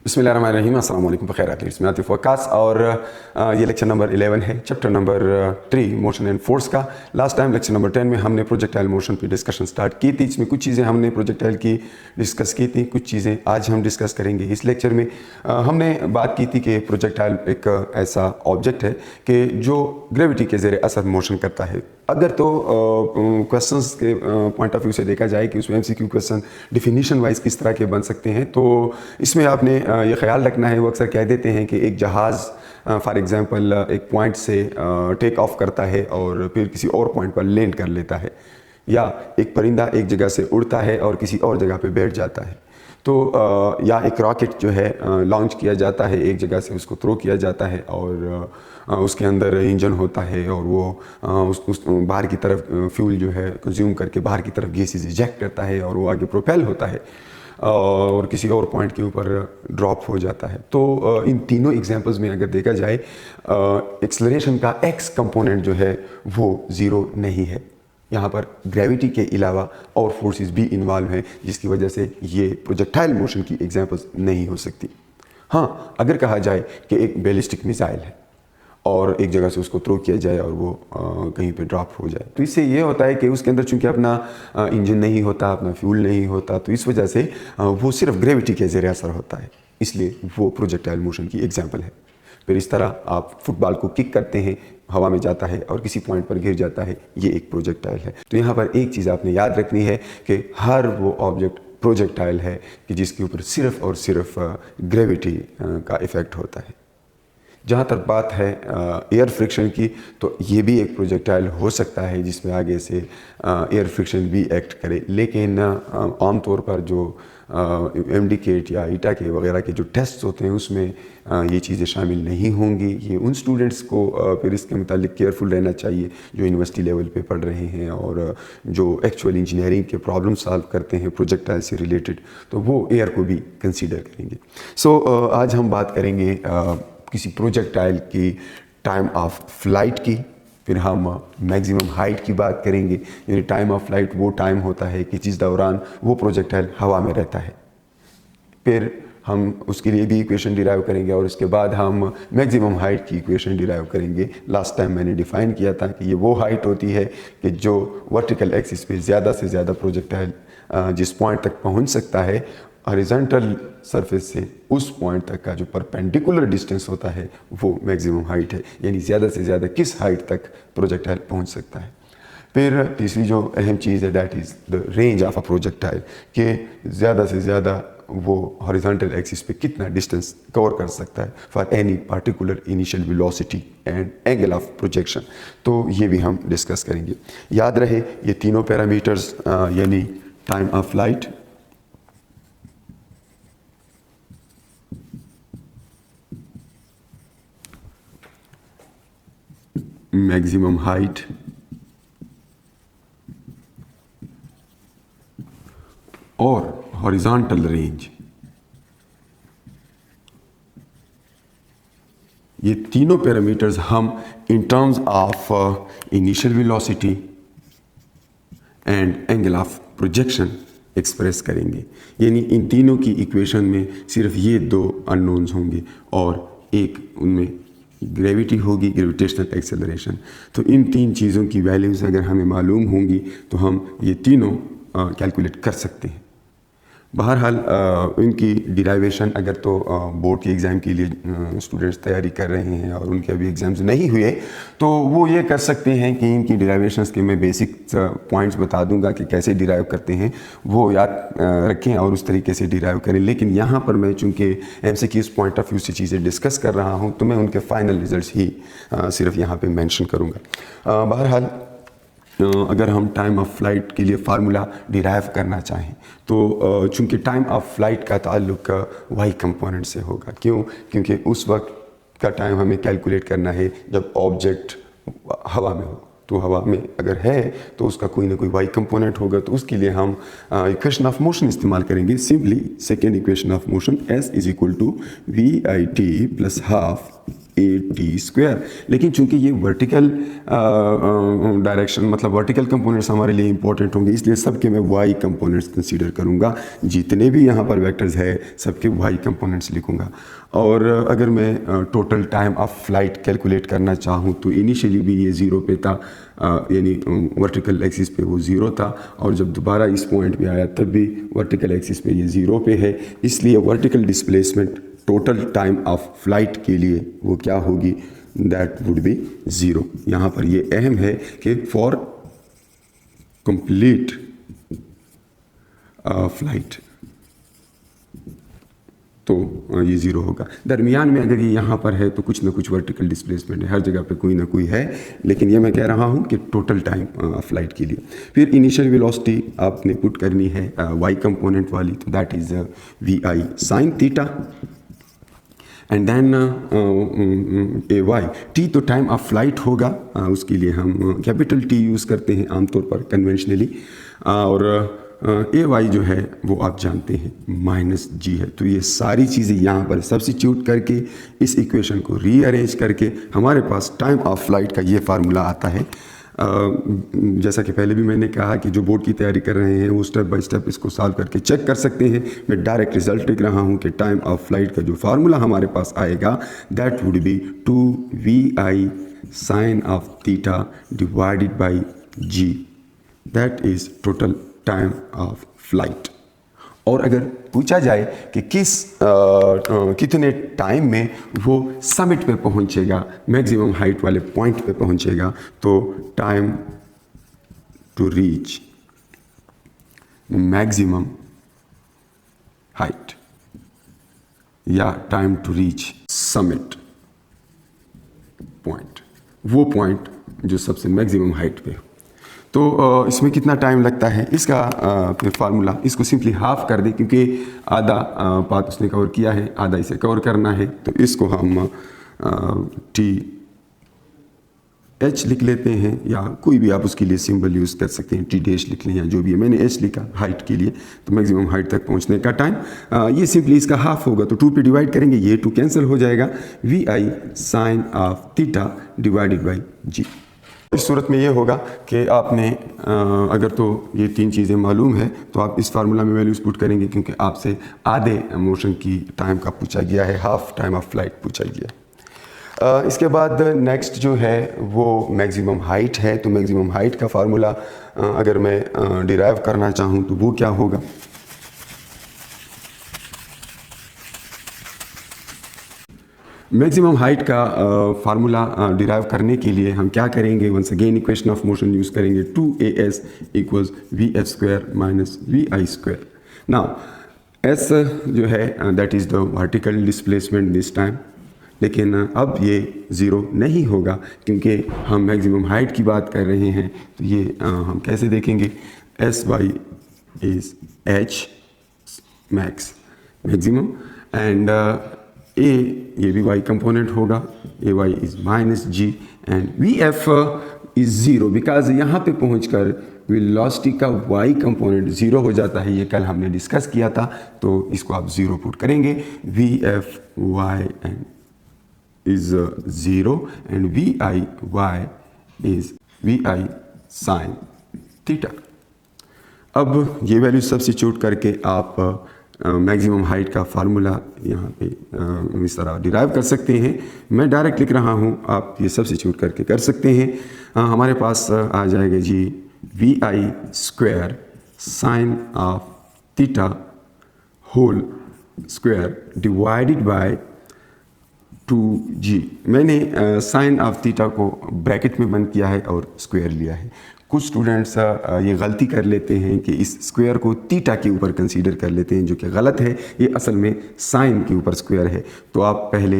बिस्मिल्लाहिर्रहमानिर्रहीम, अस्सलाम वालेकुम, बखैर इसमें आतिफ वक्कास और ये लेक्चर नंबर 11 है, chapter number 3 motion and force का। लास्ट टाइम लेक्चर नंबर 10 में हमने प्रोजेक्टाइल मोशन पे डिस्कशन स्टार्ट की थी। इसमें कुछ चीज़ें हमने प्रोजेक्टाइल की डिस्कस की थी, कुछ चीज़ें आज हम डिस्कस करेंगे इस लेक्चर में। हमने बात की थी कि प्रोजेक्टाइल एक ऐसा ऑब्जेक्ट है कि जो ग्रेविटी के ज़रिए असर मोशन करता है। अगर तो क्वेश्चंस के पॉइंट ऑफ व्यू से देखा जाए कि उसमें एमसीक्यू क्वेश्चन डिफिनीशन वाइज किस तरह के बन सकते हैं, तो इसमें आपने ये ख्याल रखना है। वो अक्सर कह देते हैं कि एक जहाज़ फॉर एग्जांपल एक पॉइंट से टेक ऑफ करता है और फिर किसी और पॉइंट पर लैंड कर लेता है, या एक परिंदा एक जगह से उड़ता है और किसी और जगह पे बैठ जाता है। तो या एक रॉकेट जो है लॉन्च किया जाता है, एक जगह से उसको थ्रो किया जाता है और उसके अंदर इंजन होता है और वो उस बाहर की तरफ फ्यूल जो है कंज्यूम करके बाहर की तरफ गैसेस इजेक्ट करता है और वो आगे प्रोपेल होता है और किसी और पॉइंट के ऊपर ड्रॉप हो जाता है। तो इन तीनों एग्जांपल्स में अगर देखा जाए, एक्सेलरेशन का एक्स कंपोनेंट जो है वो ज़ीरो नहीं है। यहाँ पर ग्रेविटी के अलावा और फोर्सेस भी इन्वॉल्व हैं, जिसकी वजह से ये प्रोजेक्टाइल मोशन की एग्जांपल्स नहीं हो सकती। हाँ, अगर कहा जाए कि एक बैलिस्टिक मिसाइल है और एक जगह से उसको थ्रो किया जाए और वो कहीं पे ड्रॉप हो जाए, तो इससे ये होता है कि उसके अंदर चूंकि अपना इंजन नहीं होता, अपना फ्यूल नहीं होता, तो इस वजह से वो सिर्फ ग्रेविटी के ज़रिए असर होता है, इसलिए वो प्रोजेक्टाइल मोशन की एग्जांपल है। फिर इस तरह आप फुटबॉल को किक करते हैं, हवा में जाता है और किसी पॉइंट पर गिर जाता है, ये एक प्रोजेक्टाइल है। तो यहाँ पर एक चीज़ आपने याद रखनी है कि हर वो ऑब्जेक्ट प्रोजेक्टाइल है कि जिसके ऊपर सिर्फ और सिर्फ ग्रेविटी का इफ़ेक्ट होता है। जहाँ तक बात है एयर फ्रिक्शन की, तो ये भी एक प्रोजेक्टाइल हो सकता है जिसमें आगे से एयर फ्रिक्शन भी एक्ट करे, लेकिन आमतौर पर जो एमडीकेट या ईटा के वगैरह के जो टेस्ट होते हैं उसमें ये चीज़ें शामिल नहीं होंगी। ये उन स्टूडेंट्स को फिर इसके मुतालिक केयरफुल रहना चाहिए जो यूनिवर्सिटी लेवल पे पढ़ रहे हैं और जो एक्चुअल इंजीनियरिंग के प्रॉब्लम सॉल्व करते हैं प्रोजेक्टाइल से रिलेटेड, तो वो एयर को भी कंसीडर करेंगे। सो आज हम बात करेंगे किसी प्रोजेक्टाइल की टाइम ऑफ फ्लाइट की, फिर हम मैक्सिमम हाइट की बात करेंगे। यानी टाइम ऑफ फ्लाइट वो टाइम होता है कि जिस दौरान वो प्रोजेक्टाइल हवा में रहता है। फिर हम उसके लिए भी इक्वेशन डिराइव करेंगे और उसके बाद हम मैक्सिमम हाइट की इक्वेशन डिराइव करेंगे। लास्ट टाइम मैंने डिफ़ाइन किया था कि ये वो हाइट होती है कि जो वर्टिकल एक्सिस पे ज़्यादा से ज़्यादा प्रोजेक्टाइल जिस पॉइंट तक पहुंच सकता है, हॉरिजॉन्टल सरफेस से उस पॉइंट तक का जो परपेंडिकुलर डिस्टेंस होता है वो मैक्सिमम हाइट है। यानी ज़्यादा से ज़्यादा किस हाइट तक प्रोजेक्टाइल पहुंच सकता है। फिर तीसरी जो अहम चीज़ है, that is the range of a projectile, कि ज़्यादा से ज़्यादा वो हॉरिजॉन्टल एक्सिस पे कितना डिस्टेंस कवर कर सकता है for any particular initial velocity and angle of projection. तो ये भी हम डिस्कस करेंगे। याद रहे ये तीनों पैरामीटर्स यानी time of flight, maximum height और हॉरिजॉन्टल रेंज, ये तीनों पैरामीटर्स हम in terms of initial velocity and angle of projection express करेंगे। यानी इन तीनों की इक्वेशन में सिर्फ ये दो अननोन्स होंगे और एक उनमें ग्रेविटी होगी, ग्रेविटेशनल एक्सेलरेशन। तो इन तीन चीज़ों की वैल्यूज़ अगर हमें मालूम होंगी तो हम ये तीनों कैलकुलेट कर सकते हैं। बहरहाल इनकी डिराइवेशन अगर तो बोर्ड के एग्ज़ाम के लिए स्टूडेंट्स तैयारी कर रहे हैं और उनके अभी एग्ज़ाम्स नहीं हुए, तो वो ये कर सकते हैं कि इनकी डिराइवेशंस के मैं बेसिक पॉइंट्स बता दूंगा कि कैसे डिराइव करते हैं, वो याद रखें और उस तरीके से डिराइव करें। लेकिन यहाँ पर मैं चूँकि एमसीक्यूज़ पॉइंट ऑफ व्यू से चीज़ें डिस्कस कर रहा हूँ, तो मैं उनके फाइनल रिजल्ट्स ही सिर्फ यहाँ पर मैंशन करूँगा। बहरहाल अगर हम टाइम ऑफ फ्लाइट के लिए फार्मूला डिराइव करना चाहें, तो चूंकि टाइम ऑफ फ्लाइट का ताल्लुक वाई कंपोनेंट से होगा। क्यों? क्योंकि उस वक्त का टाइम हमें कैलकुलेट करना है जब ऑब्जेक्ट हवा में हो। तो हवा में अगर है तो उसका कोई ना कोई वाई कंपोनेंट होगा, तो उसके लिए हम इक्वेशन ऑफ मोशन इस्तेमाल करेंगे। Simply second equation of motion, S is equal to V I T plus half AT²। लेकिन चूंकि ये वर्टिकल डायरेक्शन मतलब वर्टिकल कंपोनेंट्स हमारे लिए इंपॉर्टेंट होंगे, इसलिए सबके मैं वाई कंपोनेंट्स कंसीडर करूँगा। जितने भी यहाँ पर वेक्टर्स है सबके वाई कंपोनेंट्स लिखूँगा। और अगर मैं total time of flight calculate करना चाहूँ तो इनिशियली भी ये 0 पे था, यानी वर्टिकल एक्सिस पे वो 0 था, और जब दोबारा इस पॉइंट पे आया तब भी वर्टिकल एक्सिस पे ये 0 पे है। इसलिए vertical displacement total time of flight के लिए वो क्या होगी, दैट वुड बी 0। यहाँ पर ये अहम है कि फॉर कंप्लीट फ्लाइट तो ये 0 होगा। दरमियान में अगर ये यहाँ पर है तो कुछ ना कुछ वर्टिकल डिस्प्लेसमेंट है, हर जगह पे कोई ना कोई है, लेकिन ये मैं कह रहा हूँ कि टोटल टाइम फ्लाइट के लिए। फिर इनिशियल वेलोसिटी आपने पुट करनी है वाई कंपोनेंट वाली, तो that is VI sin theta, and then AY T तो टाइम ऑफ फ्लाइट होगा, उसके लिए हम कैपिटल T यूज़ करते हैं आमतौर पर कन्वेंशनली, और AY जो है वो आप जानते हैं -G है। तो ये सारी चीज़ें यहाँ पर सब्स्टिट्यूट करके इस इक्वेशन को रीअरेंज करके हमारे पास टाइम ऑफ फ्लाइट का ये फार्मूला आता है। जैसा कि पहले भी मैंने कहा कि जो बोर्ड की तैयारी कर रहे हैं वो स्टेप बाय स्टेप इसको सॉल्व करके चेक कर सकते हैं। मैं डायरेक्ट रिजल्ट लिख रहा हूँ कि टाइम ऑफ फ्लाइट का जो फार्मूला हमारे पास आएगा that would be 2VI sin of theta divided by G, that is total time of flight. और अगर पूछा जाए कि कितने टाइम में वो समिट पे पहुंचेगा, मैक्सिमम हाइट वाले पॉइंट पे पहुंचेगा, तो time to reach maximum height या time to reach summit point, वो पॉइंट जो सबसे मैक्सिमम हाइट पे हो, तो इसमें कितना टाइम लगता है इसका फिर फार्मूला, इसको सिंपली हाफ कर दें क्योंकि आधा पार्ट उसने कवर किया है, आधा इसे कवर करना है, तो इसको हम TH लिख लेते हैं, या कोई भी आप उसके लिए सिंबल यूज़ कर सकते हैं, T' लिख लें या जो भी है। मैंने H लिखा हाइट के लिए, तो मैक्सिमम हाइट तक पहुंचने का टाइम ये सिंपली इसका हाफ होगा, तो 2 पे डिवाइड करेंगे, ये 2 कैंसिल हो जाएगा, VI sin of theta divided by G। इस सूरत में ये होगा कि आपने अगर तो ये 3 चीज़ें मालूम है तो आप इस फार्मूला में वैल्यूज पुट करेंगे, क्योंकि आपसे आधे मोशन की टाइम का पूछा गया है, हाफ टाइम ऑफ फ्लाइट पूछा गया। इसके बाद नेक्स्ट जो है वो मैक्सिमम हाइट है। तो मैक्सिमम हाइट का फार्मूला अगर मैं डिराइव करना चाहूँ तो वो क्या होगा, मैक्सिमम हाइट का फार्मूला डिराइव करने के लिए हम क्या करेंगे, once again equation of motion use करेंगे, 2AS = VF² - VI²। Now S जो है that is the vertical displacement this time, लेकिन अब ये 0 नहीं होगा क्योंकि हम मैक्सिमम हाइट की बात कर रहे हैं। तो ये हम कैसे देखेंगे, SY is H max maximum, and A ये भी Y कंपोनेंट होगा, AY is -G, and VF is 0 because यहाँ पे पहुँचकर वेलोसिटी का Y कंपोनेंट 0 हो जाता है। ये कल हमने डिस्कस किया था, तो इसको आप 0 पुट करेंगे, VFY is 0 and VIY is VI sin theta. अब ये वैल्यू सब्स्टिट्यूट करके आप मैक्सिमम हाइट का फार्मूला यहाँ पे इस तरह डिराइव कर सकते हैं। मैं डायरेक्ट लिख रहा हूँ, आप ये सब्स्टिट्यूट करके कर सकते हैं। हमारे पास आ जाएगा जी VI² sin of theta whole square divided by 2G। मैंने साइन ऑफ थीटा को ब्रैकेट में बंद किया है और स्क्वायर लिया है। कुछ स्टूडेंट्स ये गलती कर लेते हैं कि इस स्क्वायर को थीटा के ऊपर कंसीडर कर लेते हैं, जो कि गलत है। ये असल में साइन के ऊपर स्क्वायर है। तो आप पहले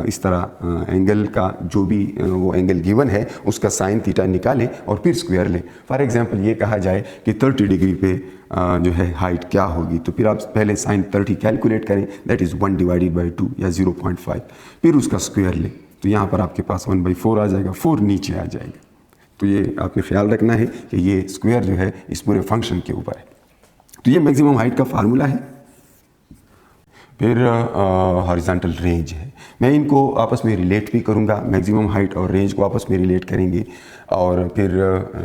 इस तरह एंगल का जो भी वो एंगल गिवन है उसका साइन थीटा निकालें और फिर स्क्वायर लें। फॉर एग्जांपल ये कहा जाए कि 30 डिग्री पे जो है हाइट क्या होगी, तो फिर आप पहले साइन 30 कैलकुलेट करें, दैट इज़ 1/2 या 0.5, फिर उसका स्क्वायर लें। तो यहाँ पर आपके पास 1/4 आ जाएगा, 4 नीचे आ जाएगा। तो ये आपने ख्याल रखना है कि ये स्क्वायर जो है इस पूरे फंक्शन के ऊपर है। तो ये मैक्सिमम हाइट का फार्मूला है। फिर हॉरिजॉन्टल रेंज है। मैं इनको आपस में रिलेट भी करूँगा, मैक्सिमम हाइट और रेंज को आपस में रिलेट करेंगे, और फिर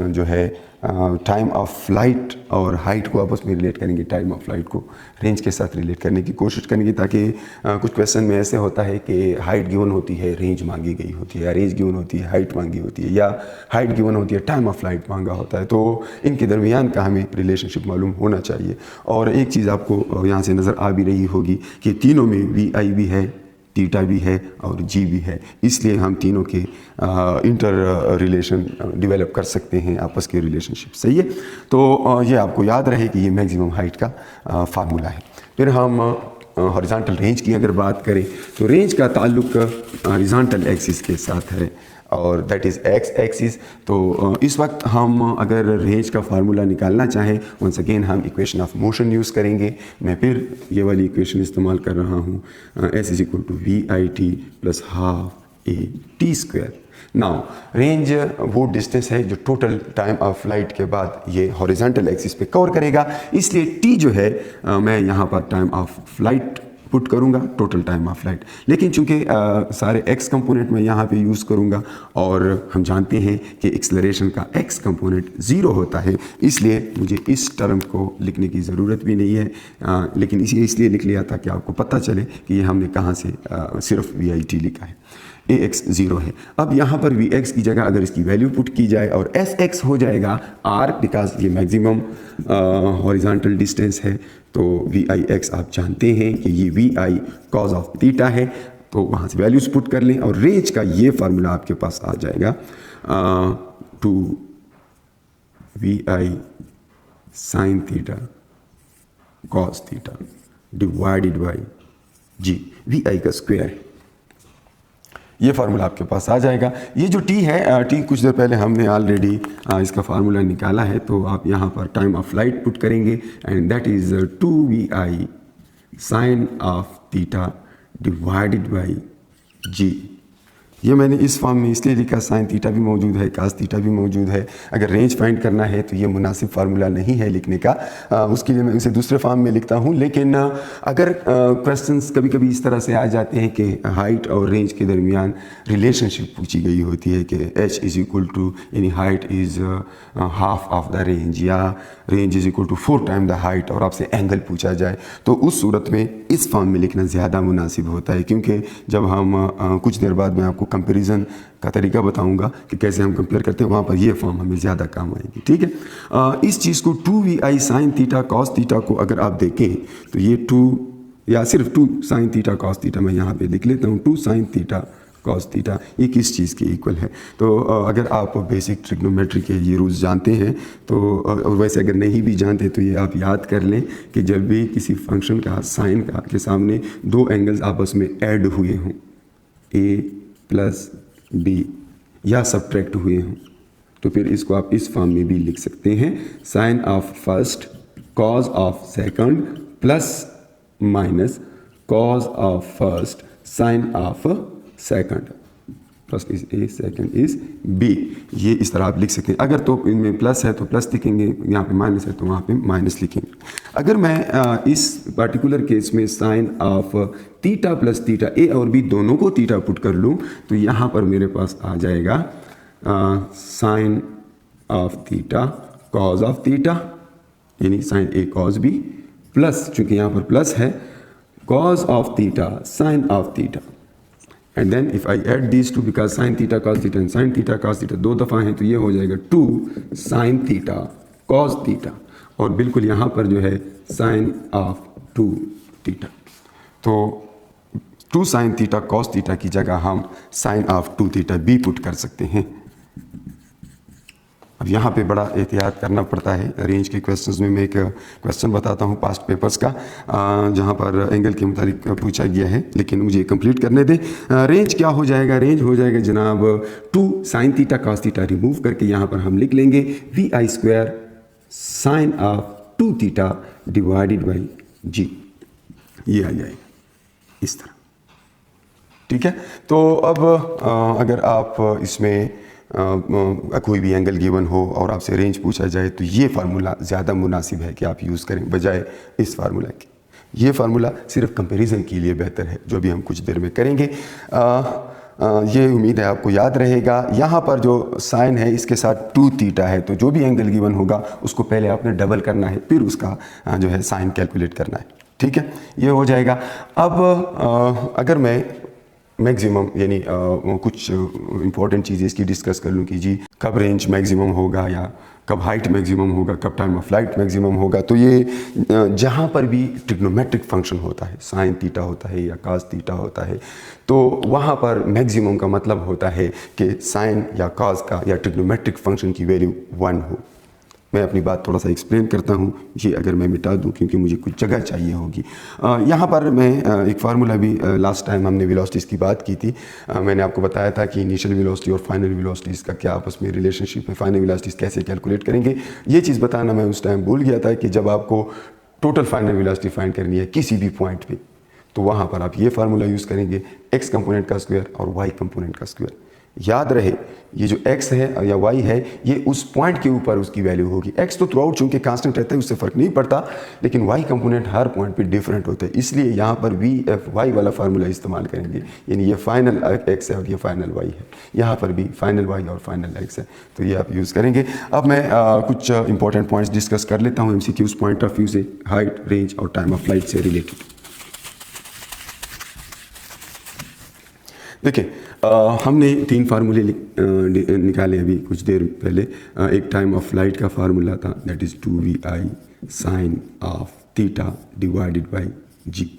जो है टाइम ऑफ फ्लाइट और हाइट को आपस में रिलेट करेंगे, टाइम ऑफ फ्लाइट को रेंज के साथ रिलेट करने की कोशिश करेंगे, ताकि कुछ क्वेश्चन में ऐसे होता है कि हाइट गिवन होती है, रेंज मांगी गई होती है, या रेंज गिवन होती है, हाइट मांगी होती है, या हाइट गिवन होती है, टाइम ऑफ फ्लाइट मांगा होता है। तो इनके दरमियान का हमें रिलेशनशिप मालूम होना चाहिए। और एक चीज़ आपको यहाँ से नज़र आ भी रही होगी कि तीनों में VI भी है, थीटा भी है और G भी है, इसलिए हम तीनों के इंटर रिलेशन डेवलप कर सकते हैं, आपस के रिलेशनशिप। सही है। तो ये आपको याद रहे कि ये मैक्सिमम हाइट का फार्मूला है। फिर हम हॉरिजॉन्टल रेंज की अगर बात करें तो रेंज का ताल्लुक हॉरिजॉन्टल एक्सिस के साथ है, और दैट इज़ एक्स एक्सिस। तो इस वक्त हम अगर रेंज का फार्मूला निकालना चाहें, वंस अगेन हम इक्वेशन ऑफ मोशन यूज़ करेंगे। मैं फिर ये वाली इक्वेशन इस्तेमाल कर रहा हूँ, S is equal to VIT plus half AT²। Now range वो डिस्टेंस है जो टोटल टाइम ऑफ फ्लाइट के बाद ये हॉरिजॉन्टल एक्सिस पे कवर करेगा, इसलिए T जो है मैं यहाँ पर टाइम ऑफ फ्लाइट पुट करूँगा, टोटल टाइम ऑफ फ्लाइट। लेकिन चूंकि सारे x कंपोनेंट मैं यहाँ पे यूज़ करूँगा, और हम जानते हैं कि एक्सेलरेशन का x कंपोनेंट 0 होता है, इसलिए मुझे इस टर्म को लिखने की ज़रूरत भी नहीं है, लेकिन इसलिए लिख लिया था कि आपको पता चले कि ये हमने कहाँ से सिर्फ VIT लिखा है। AX 0 है। अब यहाँ पर VX की जगह अगर इसकी वैल्यू पुट की जाए और SX हो जाएगा R, बिकॉज ये मैक्सिमम हॉरिजॉन्टल डिस्टेंस है। तो VIX आप जानते हैं कि ये VI कॉज ऑफ थीटा है, तो वहाँ से वैल्यूज पुट कर लें और रेंज का ये फार्मूला आपके पास आ जाएगा 2VI sign theta cos theta divided by G, VI का स्क्वायर है। ये फार्मूला आपके पास आ जाएगा। ये जो T है, T कुछ देर पहले हमने ऑलरेडी इसका फार्मूला निकाला है, तो आप यहाँ पर टाइम ऑफ फ्लाइट पुट करेंगे, and that is 2VI sine of theta divided by G। ये मैंने इस फॉर्म में इसलिए लिखा, साइन थीटा भी मौजूद है, कास थीटा भी मौजूद है। अगर रेंज फाइंड करना है तो ये मुनासिब फार्मूला नहीं है लिखने का, उसके लिए मैं इसे दूसरे फॉर्म में लिखता हूँ। लेकिन अगर क्वेश्चंस कभी कभी इस तरह से आ जाते हैं कि हाइट और रेंज के दरमियान रिलेशनशिप पूछी गई होती है कि H इज़ इक्वल टू, यानी height is half of the range, या range is equal to 4 time the height, और आपसे एंगल पूछा जाए, तो उस सूरत में इस फॉर्म में लिखना ज़्यादा मुनासिब होता है। क्योंकि जब हम कुछ देर बाद मैं आपको कंपैरिजन का तरीका बताऊंगा कि कैसे हम कंपेयर करते हैं, वहाँ पर ये फॉर्म हमें ज़्यादा काम आएगी। ठीक है। इस चीज़ को 2VI sign theta cos theta को अगर आप देखें तो ये 2 या सिर्फ 2 साइन थीटा कॉस थीटा मैं यहाँ पे लिख लेता हूँ, 2 साइन थीटा कॉस थीटा, ये किस चीज़ के इक्वल है। तो अगर आप बेसिक ट्रिग्नोमेट्री के ये रूल्स जानते हैं तो, और वैसे अगर नहीं भी जानते तो ये आप याद कर लें कि जब भी किसी फंक्शन का साइन का के सामने दो एंगल्स आपस में ऐड हुए हों, A प्लस B, या सब्ट्रैक्ट हुए हों, तो फिर इसको आप इस फॉर्म में भी लिख सकते हैं, sine of first cos of second plus minus cos of first sine of second, first is A second is B। ये इस तरह आप लिख सकते हैं। अगर तो इनमें प्लस है तो प्लस लिखेंगे, यहाँ पे माइनस है तो वहाँ पे माइनस लिखेंगे। अगर मैं इस पर्टिकुलर केस में sine of theta plus theta, A और B दोनों को थीटा पुट कर लूँ तो यहाँ पर मेरे पास आ जाएगा sine of theta cos of theta, यानी sine A cos B, plus चूँकि यहाँ पर प्लस है cos of theta sine of theta, and then if I add these two, because sine theta cos theta and sine theta cos theta 2 दफ़ा हैं, तो ये हो जाएगा 2 साइन थीटा कॉस थीटा, और बिल्कुल यहाँ पर जो है साइन ऑफ 2 थीटा। तो 2 साइन थीटा कॉस थीटा की जगह हम sine of 2 theta B put कर सकते हैं। अब यहाँ पे बड़ा एहतियात करना पड़ता है। रेंज के क्वेश्चंस में मैं एक क्वेश्चन बताता हूँ पास्ट पेपर्स का, जहाँ पर एंगल के मुताबिक पूछा गया है, लेकिन मुझे कंप्लीट करने दें। रेंज क्या हो जाएगा? रेंज हो जाएगा जनाब 2 sign theta cos theta remove करके यहाँ पर हम लिख लेंगे VI square sine of 2 theta divided by G। ये आ जाएगा इस तरह। ठीक है। तो अब अगर आप इसमें कोई भी एंगल गिवन हो और आपसे रेंज पूछा जाए तो ये फार्मूला ज़्यादा मुनासिब है कि आप यूज़ करें बजाय इस फार्मूला के। ये फार्मूला सिर्फ कंपैरिजन के लिए बेहतर है, जो भी हम कुछ देर में करेंगे। ये उम्मीद है आपको याद रहेगा। यहाँ पर जो साइन है इसके साथ 2 थीटा है, तो जो भी एंगल गिवन होगा उसको पहले आपने डबल करना है, फिर उसका जो है साइन कैलकुलेट करना है। ठीक है, ये हो जाएगा। अब अगर मैं मैक्सिमम यानी कुछ इंपॉर्टेंट चीज़ें इसकी डिस्कस कर लूँ कि जी कब रेंज मैक्सिमम होगा या कब हाइट मैक्सिमम होगा, कब टाइम ऑफ फ्लाइट मैक्सिमम होगा, तो ये जहाँ पर भी ट्रिग्नोमेट्रिक फंक्शन होता है, साइन थीटा होता है या कास थीटा होता है, तो वहाँ पर मैक्सिमम का मतलब होता है कि साइन या कास का या ट्रिग्नोमेट्रिक फंक्शन की वैल्यू 1 हो। मैं अपनी बात थोड़ा सा एक्सप्लेन करता हूँ, ये अगर मैं मिटा दूँ क्योंकि मुझे कुछ जगह चाहिए होगी। यहाँ पर मैं एक फार्मूला भी लास्ट टाइम हमने वेलोसिटीज़ की बात की थी। मैंने आपको बताया था कि इनिशियल वेलोसिटी और फाइनल वेलोसिटीज़ का क्या आपस में रिलेशनशिप है, फाइनल वेलोसिटीज़ कैसे कैलकुलेट करेंगे। ये चीज़ बताना मैं उस टाइम भूल गया था कि जब आपको टोटल फाइनल वेलोसिटी फाइंड करनी है किसी भी पॉइंट पे, तो वहाँ पर आप ये फार्मूला यूज़ करेंगे, एक्स कंपोनेंट का स्क्वायर और वाई कंपोनेंट का स्क्वायर। याद रहे ये जो x है या y है ये उस पॉइंट के ऊपर उसकी वैल्यू होगी। x तो थ्रू आउट चूँकि कांस्टेंट रहता है उससे फ़र्क नहीं पड़ता, लेकिन y कंपोनेंट हर पॉइंट पे डिफरेंट होता है, इसलिए यहाँ पर VFY वाला फार्मूला इस्तेमाल करेंगे। यानी ये फाइनल x है और ये फाइनल y है, यहाँ पर भी फाइनल y और फाइनल x है, तो ये आप यूज़ करेंगे। अब मैं कुछ इंपॉर्टेंट पॉइंट्स डिस्कस कर लेता हूँ MCQs पॉइंट ऑफ व्यू से, हाइट, रेंज और टाइम ऑफ फ्लाइट से रिलेटेड। देखिए हमने 3 फार्मूले निकाले अभी कुछ देर पहले। एक टाइम ऑफ फ्लाइट का फार्मूला था, that is 2VI sine of theta divided by g.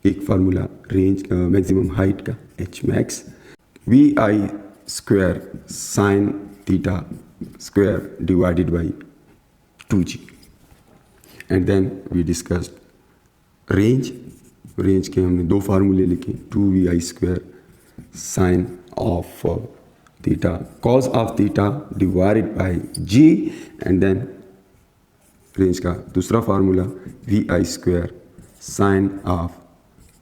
एक फार्मूला रेंज मैक्सिमम हाइट का H max VI square sine theta square divided by 2G। And then we discussed range के हमने 2 फार्मूले लिखे, 2VI square sine of theta cos of theta divided by g, and then range का दूसरा formula VI square sine of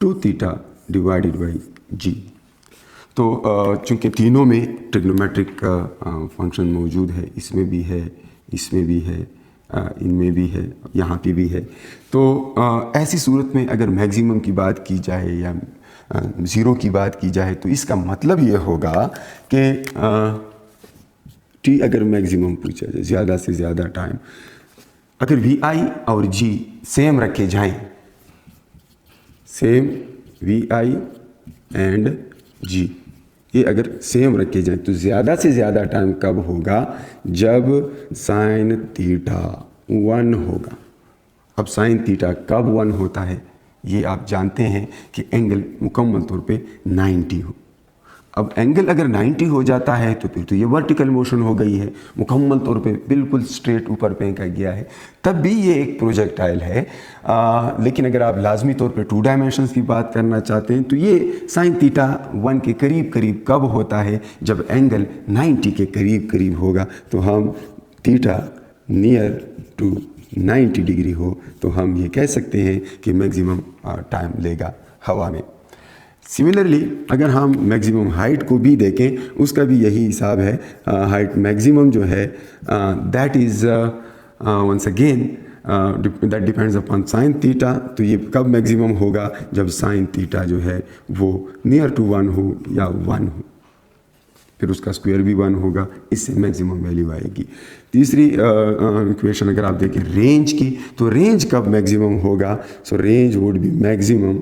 2 theta divided by जी। तो चूँकि तीनों में ट्रिग्नोमेट्रिक फंक्शन मौजूद है, इसमें भी है, इसमें भी है, इनमें भी है, यहाँ पे भी है, तो ऐसी सूरत में अगर मैक्सिमम की बात की जाए या ज़ीरो की बात की जाए तो इसका मतलब ये होगा कि टी अगर मैक्सिमम पूछा जाए, ज़्यादा से ज़्यादा टाइम, अगर VI और G सेम रखे जाएं, सेम VI एंड G ये अगर सेम रखे जाएं, तो ज़्यादा से ज़्यादा टाइम कब होगा, जब साइन थीटा 1 होगा। अब साइन थीटा कब 1 होता है, ये आप जानते हैं कि एंगल मुकम्मल तौर पे 90 हो। अब एंगल अगर 90 हो जाता है तो फिर तो ये वर्टिकल मोशन हो गई है, मुकम्मल तौर पे बिल्कुल स्ट्रेट ऊपर फेंका गया है, तब भी ये एक प्रोजेक्टाइल है। लेकिन अगर आप लाजमी तौर पे 2 डायमेंशंस की बात करना चाहते हैं तो ये साइन थीटा 1 के करीब करीब कब होता है, जब एंगल 90 के करीब करीब होगा। तो हम थीटा नियर टू 90 डिग्री हो तो हम ये कह सकते हैं कि मैक्सिमम टाइम लेगा हवा में। सिमिलरली अगर हम मैक्सिमम हाइट को भी देखें, उसका भी यही हिसाब है। हाइट मैक्सिमम जो है that is once again that depends upon sine theta. तो ये कब मैक्सिमम होगा, जब साइन थीटा जो है वो नियर टू 1 हो या 1 हो, फिर उसका स्क्वायर भी 1 होगा, इससे मैक्सिमम वैल्यू आएगी। तीसरी इक्वेशन अगर आप देखें रेंज की, तो रेंज कब मैक्सिमम होगा, so range would be maximum,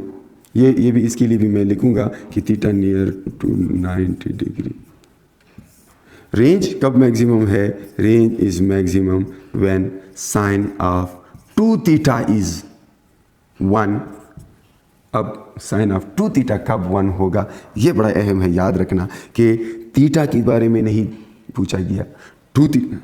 ये भी इसके लिए भी मैं लिखूंगा कि theta near to 90 degree. Range कब मैक्सिमम है, range is maximum when sine of 2 theta is 1। अब साइन ऑफ 2 थीटा कब 1 होगा, ये बड़ा अहम है, याद रखना कि थीटा के बारे में नहीं पूछा गया, 2 थीटा।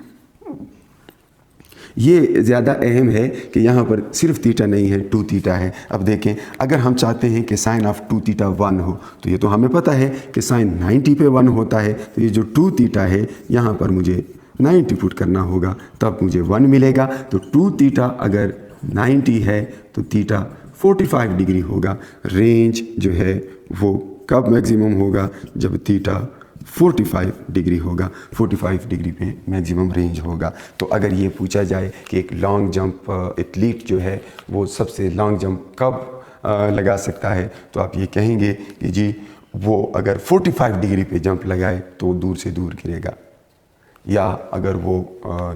ये ज़्यादा अहम है कि यहाँ पर सिर्फ थीटा नहीं है, 2 थीटा है। अब देखें अगर हम चाहते हैं कि साइन ऑफ 2 थीटा 1 हो, तो ये तो हमें पता है कि साइन 90 पे 1 होता है, तो ये जो 2 थीटा है यहाँ पर मुझे 90 पुट करना होगा, तब मुझे 1 मिलेगा। तो 2 थीटा अगर 90 है तो थीटा 45 डिग्री होगा। रेंज जो है वो कब मैक्सिमम होगा, जब थीटा 45 डिग्री होगा, 45 डिग्री पे मैक्सिमम रेंज होगा। तो अगर ये पूछा जाए कि एक लॉन्ग जंप एथलीट जो है वो सबसे लॉन्ग जंप कब लगा सकता है, तो आप ये कहेंगे कि जी वो अगर 45 डिग्री पे जंप लगाए तो दूर से दूर गिरेगा, या अगर वो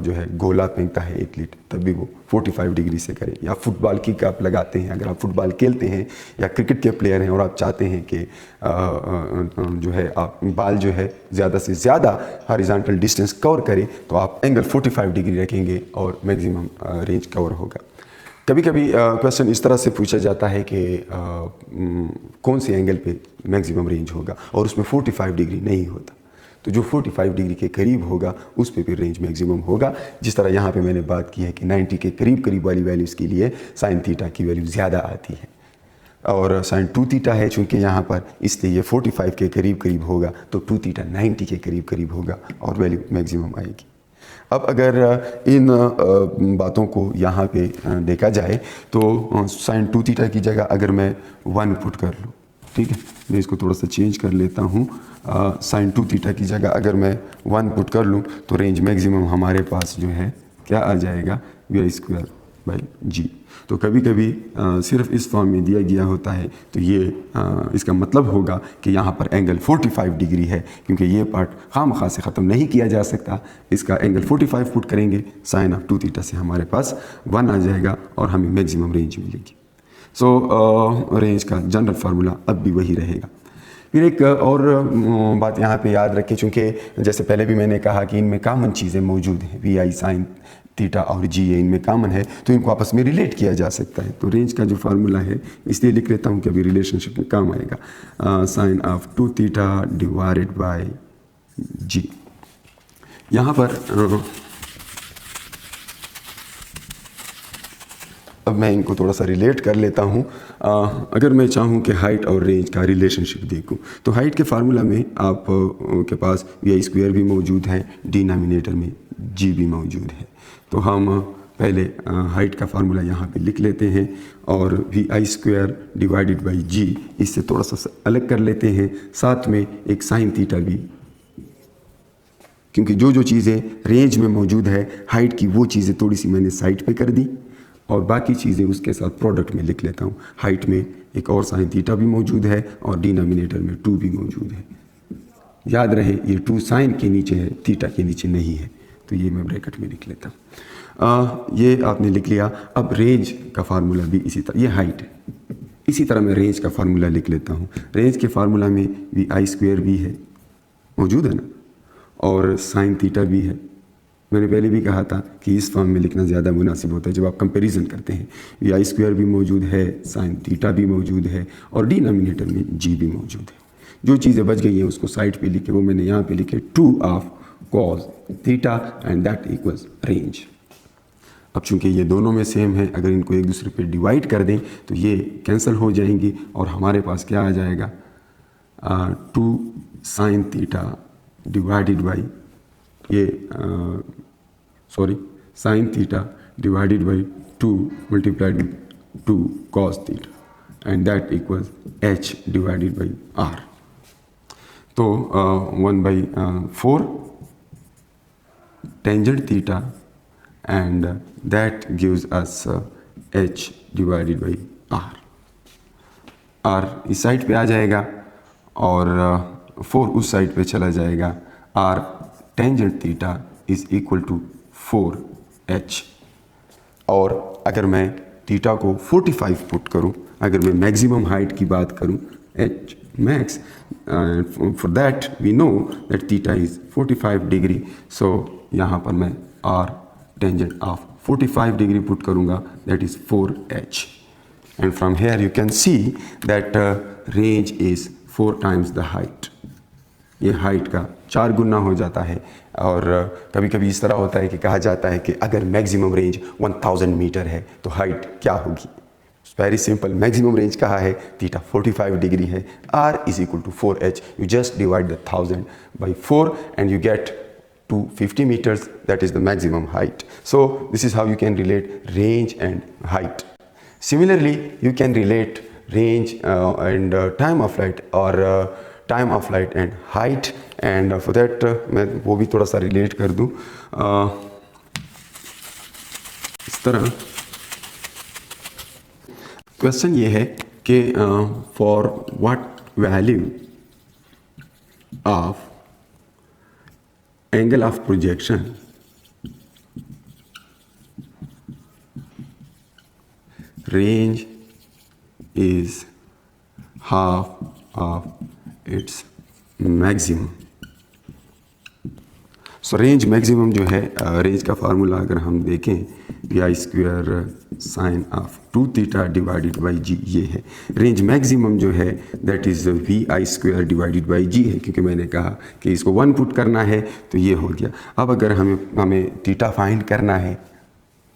जो है गोला फेंकता है एथलीट तब भी वो 45 डिग्री से करे, या फुटबॉल किक आप लगाते हैं, अगर आप फुटबॉल खेलते हैं या क्रिकेट के प्लेयर हैं और आप चाहते हैं कि जो है आप बॉल जो है ज़्यादा से ज़्यादा हॉरिजॉन्टल डिस्टेंस कवर करे, तो आप एंगल 45 डिग्री रखेंगे और मैक्सिमम रेंज कवर होगा। कभी कभी क्वेश्चन इस तरह से पूछा जाता है कि कौन से एंगल पे मैक्सिमम रेंज होगा, और उसमें 45 डिग्री नहीं होता, तो जो 45 डिग्री के करीब होगा उस पे फिर रेंज मैक्सिमम होगा। जिस तरह यहाँ पे मैंने बात की है कि 90 के करीब करीब वाली वैल्यूज़ के लिए साइन थीटा की वैल्यू ज़्यादा आती है, और साइन 2 थीटा है चूँकि यहाँ पर, इसलिए ये 45 के करीब करीब होगा, तो 2 थीटा 90 के करीब करीब होगा और वैल्यू मैक्सिमम आएगी। अब अगर इन बातों को यहाँ पे देखा जाए तो साइन 2 थीटा की जगह अगर मैं 1 पुट कर लूँ, ठीक है, मैं इसको थोड़ा सा चेंज कर लेता हूँ, साइन 2 थीटा की जगह अगर मैं 1 पुट कर लूँ तो रेंज मैक्सिमम हमारे पास जो है क्या आ जाएगा, v² बाई जी। तो कभी कभी सिर्फ इस फॉर्म में दिया गया होता है, तो ये इसका मतलब होगा कि यहाँ पर एंगल 45 डिग्री है, क्योंकि ये पार्ट खामखा से ख़त्म नहीं किया जा सकता। इसका एंगल 45 पुट करेंगे, साइन ऑफ 2 थीटा से हमारे पास 1 आ जाएगा और हमें मैक्सिमम रेंज मिलेगी। सो रेंज का जनरल फार्मूला अब भी वही रहेगा। फिर एक और बात यहाँ पे याद रखें, चूँकि जैसे पहले भी मैंने कहा कि इनमें कॉमन चीज़ें मौजूद हैं, वी आई साइन थीटा और जी ए इनमें कॉमन है, तो इनको आपस में रिलेट किया जा सकता है। तो रेंज का जो फार्मूला है इसलिए लिख लेता हूँ कि अभी रिलेशनशिप में काम आएगा, sine of 2 theta divided by g. यहाँ पर अब मैं इनको थोड़ा सा रिलेट कर लेता हूँ। अगर मैं चाहूँ कि हाइट और रेंज का रिलेशनशिप देखूँ, तो हाइट के फार्मूला में आप के पास v² भी मौजूद है, डिनोमिनेटर में g भी मौजूद है। तो हम पहले हाइट का फार्मूला यहाँ पे लिख लेते हैं और vi² डिवाइडेड बाई g इससे थोड़ा सा अलग कर लेते हैं, साथ में एक साइन थीटा भी, क्योंकि जो चीज़ें रेंज में मौजूद है हाइट की वो चीज़ें थोड़ी सी मैंने साइड पे कर दी और बाकी चीज़ें उसके साथ प्रोडक्ट में लिख लेता हूँ। हाइट में एक और साइन थीटा भी मौजूद है और डिनोमिनेटर में 2 भी मौजूद है। याद रहे ये 2 साइन के नीचे है, थीटा के नीचे नहीं है, तो ये मैं ब्रैकेट में लिख लेता हूँ। ये आपने लिख लिया। अब रेंज का फार्मूला भी इसी तरह, ये हाइट है, इसी तरह मैं रेंज का फार्मूला लिख लेता हूँ। रेंज के फार्मूला में vi² भी है, मौजूद है ना, और साइन थीटा भी है। मैंने पहले भी कहा था कि इस फॉर्म में लिखना ज़्यादा मुनासिब होता है जब आप कंपैरिजन करते हैं। vi² भी मौजूद है, साइन थीटा भी मौजूद है और डिनोमिनेटर में g भी मौजूद है। जो चीज़ें बच गई हैं उसको साइड पे लिखे, वो मैंने यहाँ पे लिखे 2 of cos theta and that equals range. अब चूंकि ये दोनों में सेम है, अगर इनको एक दूसरे पे डिवाइड कर दें तो ये कैंसिल हो जाएंगी और हमारे पास क्या आ जाएगा, 2 साइन थीटा डिवाइडेड बाई ये sine theta divided by 2 multiplied 2 cos theta and that equals h divided by r। तो 1/4 tangent theta and that gives us h divided by r। r इस साइड पे आ जाएगा और 4 उस साइड पे चला जाएगा। r tangent theta is equal to 4h। और अगर मैं थीटा को 45 पुट करूं, अगर मैं मैक्सिमम हाइट की बात करूं, h max, for that we know that theta is 45 degree. So यहाँ पर मैं r tangent of 45 degree put करूँगा, that is 4h, and from here you can see that range is 4 times the height। ये height का 4 गुना हो जाता है। और कभी कभी इस तरह होता है कि कहा जाता है कि अगर मैक्सिमम रेंज 1000 मीटर है तो हाइट क्या होगी। वेरी सिंपल, मैक्सिमम रेंज कहा है, थीटा 45 डिग्री है, r is equal to 4h। You just divide the 1000 by 4 and you get 250 meters, that is the maximum height. So this is how you can relate range and height. Similarly, you can relate range and time of flight, or time of flight and height and for that मैं वो भी थोड़ा सा relate कर दूँ इस तरह। Question ये है कि for what value of angle of projection range is half of its maximum। So range maximum जो है, रेंज का फार्मूला अगर हम देखें V I square sine of 2 theta divided by g, ये है रेंज मैक्सिमम जो है, that is V I square divided by g है, क्योंकि मैंने कहा कि इसको 1 पुट करना है तो ये हो गया। अब अगर हमें थीटा फाइंड करना है,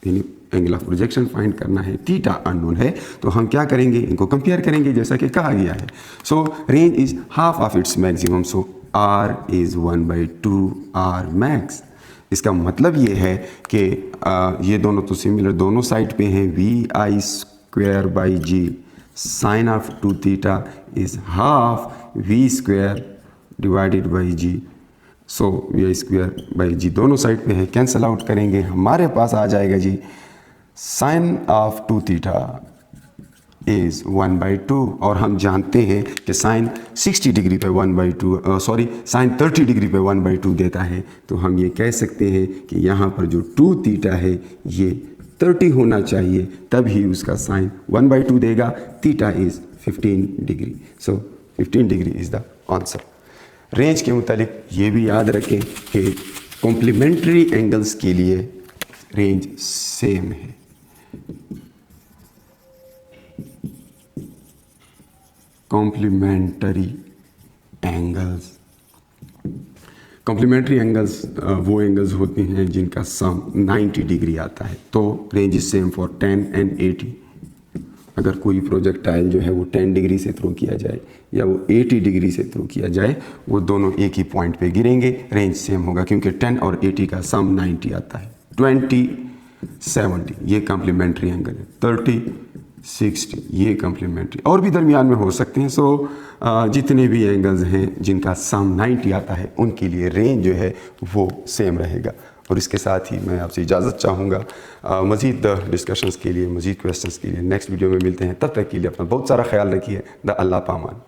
यानी एंगल ऑफ प्रोजेक्शन फाइंड करना है, थीटा अननोन है, तो हम क्या करेंगे, इनको कंपेयर करेंगे जैसा कि कहा गया है। सो range is half of its maximum, so r is 1/2 r max. इसका मतलब ये है कि ये दोनों तो सिमिलर दोनों साइड पे हैं, V I square by g sine of 2 theta is half V square divided by g. So V I square by g दोनों साइड पे है, कैंसल आउट करेंगे, हमारे पास आ जाएगा जी साइन ऑफ 2 थीटा इज़ 1/2, और हम जानते हैं कि साइन 60 डिग्री पे 1/2 सॉरी साइन 30 डिग्री पे 1/2 देता है, तो हम ये कह सकते हैं कि यहाँ पर जो 2 थीटा है ये 30 होना चाहिए, तब ही उसका साइन 1/2 देगा। Theta is 15 degree, so 15 degree is the answer. Range के मुतालिक ये भी याद रखें कि कॉम्प्लीमेंट्री एंगल्स के लिए रेंज सेम है। कॉम्प्लीमेंट्री एंगल्स वो एंगल्स होते हैं जिनका सम 90 डिग्री आता है, तो range is same for 10 and 80। अगर कोई प्रोजेक्टाइल जो है वो 10 डिग्री से थ्रो किया जाए या वो 80 डिग्री से थ्रो किया जाए, वो दोनों एक ही पॉइंट पे गिरेंगे, रेंज सेम होगा, क्योंकि 10 और 80 का सम 90 आता है। 20 70 ये कॉम्प्लीमेंट्री एंगल है, 30 60 ये कॉम्प्लीमेंट्री, और भी दरमियान में हो सकते हैं। सो जितने भी एंगल्स हैं जिनका सम 90 आता है उनके लिए रेंज जो है वो सेम रहेगा। और इसके साथ ही मैं आपसे इजाज़त चाहूँगा। मज़ीद डिस्कशंस के लिए, मज़ीद क्वेश्चंस के लिए नेक्स्ट वीडियो में मिलते हैं। तब तक के लिए अपना बहुत सारा ख्याल रखिए। द अल्लाह पामान।